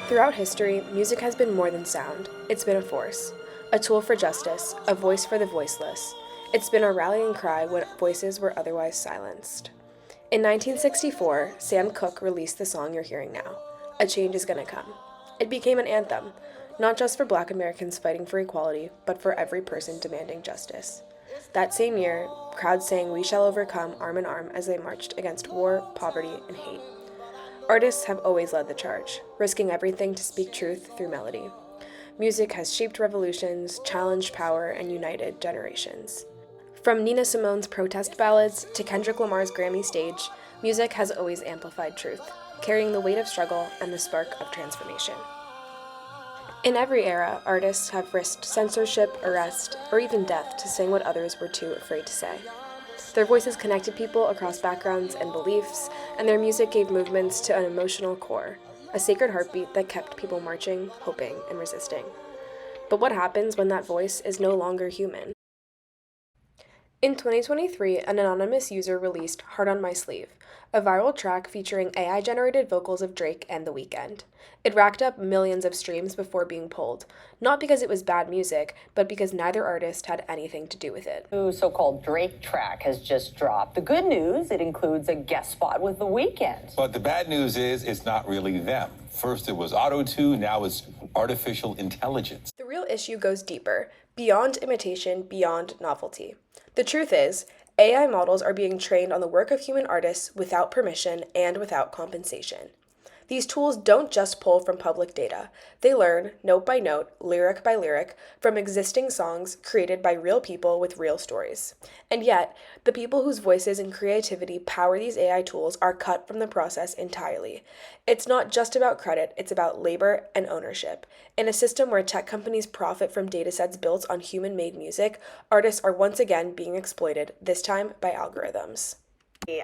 Throughout history, music has been more than sound. It's been a force, a tool for justice, a voice for the voiceless. It's been a rallying cry when voices were otherwise silenced. In 1964, Sam Cooke released the song you're hearing now, A Change Is Gonna Come. It became an anthem, not just for Black Americans fighting for equality, but for every person demanding justice. That same year, crowds sang We Shall Overcome arm in arm as they marched against war, poverty, and hate. Artists have always led the charge, risking everything to speak truth through melody. Music has shaped revolutions, challenged power, and united generations. From Nina Simone's protest ballads to Kendrick Lamar's Grammy stage, music has always amplified truth, carrying the weight of struggle and the spark of transformation. In every era, artists have risked censorship, arrest, or even death to sing what others were too afraid to say. Their voices connected people across backgrounds and beliefs, and their music gave movements to an emotional core, a sacred heartbeat that kept people marching, hoping, and resisting. But what happens when that voice is no longer human? In 2023, an anonymous user released Heart on My Sleeve, a viral track featuring AI-generated vocals of Drake and The Weeknd. It racked up millions of streams before being pulled, not because it was bad music, but because neither artist had anything to do with it. The so-called Drake track has just dropped. The good news, it includes a guest spot with The Weeknd. But the bad news is it's not really them. First it was auto-tune, now it's artificial intelligence. The real issue goes deeper, beyond imitation, beyond novelty. The truth is, AI models are being trained on the work of human artists without permission and without compensation. These tools don't just pull from public data. They learn, note by note, lyric by lyric, from existing songs created by real people with real stories. And yet, the people whose voices and creativity power these AI tools are cut from the process entirely. It's not just about credit, it's about labor and ownership. In a system where tech companies profit from datasets built on human-made music, artists are once again being exploited, this time by algorithms.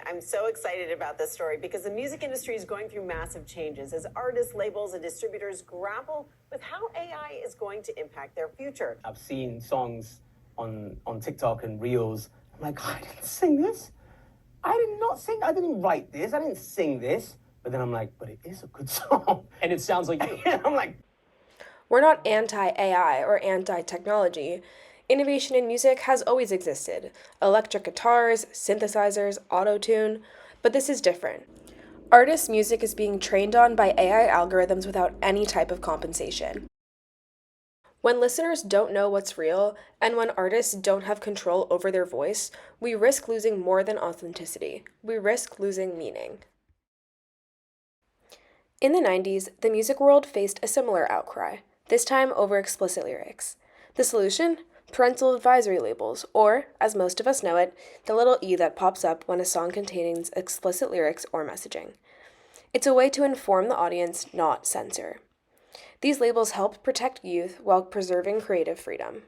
I'm so excited about this story because the music industry is going through massive changes as artists, labels, and distributors grapple with how AI is going to impact their future. I've seen songs on TikTok and Reels. I'm like, I didn't sing this. I did not sing. I didn't write this. I didn't sing this. But then I'm like, but it is a good song. And it sounds like you. I'm like, We're not anti-AI or anti-technology. Innovation in music has always existed. Electric guitars, synthesizers, auto-tune, but this is different. Artists' music is being trained on by AI algorithms without any type of compensation. When listeners don't know what's real, and when artists don't have control over their voice, we risk losing more than authenticity. We risk losing meaning. In the 90s, the music world faced a similar outcry, this time over explicit lyrics. The solution? Parental advisory labels, or, as most of us know it, the little e that pops up when a song contains explicit lyrics or messaging. It's a way to inform the audience, not censor. These labels help protect youth while preserving creative freedom.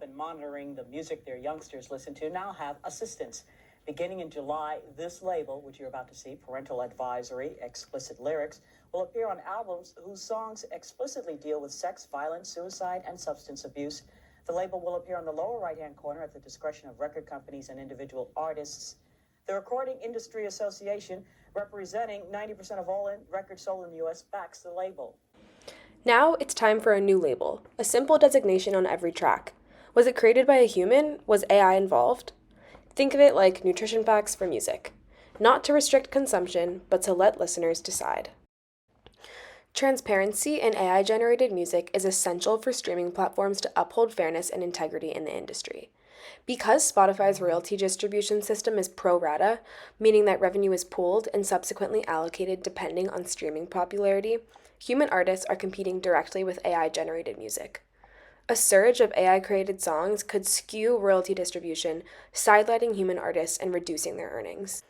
And monitoring the music their youngsters listen to now have assistance. Beginning in July, this label, which you're about to see, Parental Advisory, Explicit Lyrics, will appear on albums whose songs explicitly deal with sex, violence, suicide, and substance abuse. The label will appear on the lower right-hand corner at the discretion of record companies and individual artists. The Recording Industry Association, representing 90% of all records sold in the U.S., backs the label. Now it's time for a new label, a simple designation on every track. Was it created by a human? Was AI involved? Think of it like nutrition facts for music. Not to restrict consumption, but to let listeners decide. Transparency in AI-generated music is essential for streaming platforms to uphold fairness and integrity in the industry. Because Spotify's royalty distribution system is pro rata, meaning that revenue is pooled and subsequently allocated depending on streaming popularity, human artists are competing directly with AI-generated music. A surge of AI-created songs could skew royalty distribution, sidelining human artists and reducing their earnings.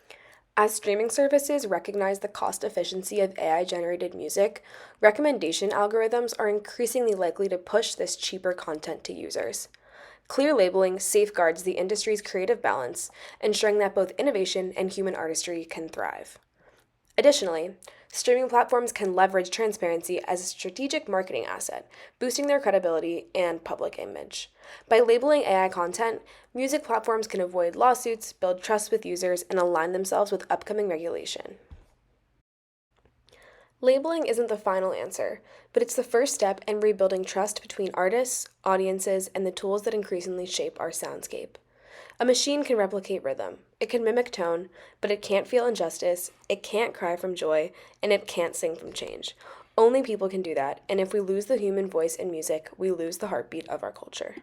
As streaming services recognize the cost efficiency of AI-generated music, recommendation algorithms are increasingly likely to push this cheaper content to users. Clear labeling safeguards the industry's creative balance, ensuring that both innovation and human artistry can thrive. Additionally, streaming platforms can leverage transparency as a strategic marketing asset, boosting their credibility and public image. By labeling AI content, music platforms can avoid lawsuits, build trust with users, and align themselves with upcoming regulation. Labeling isn't the final answer, but it's the first step in rebuilding trust between artists, audiences, and the tools that increasingly shape our soundscape. A machine can replicate rhythm, it can mimic tone, but it can't feel injustice, it can't cry from joy, and it can't sing from change. Only people can do that, and if we lose the human voice in music, we lose the heartbeat of our culture.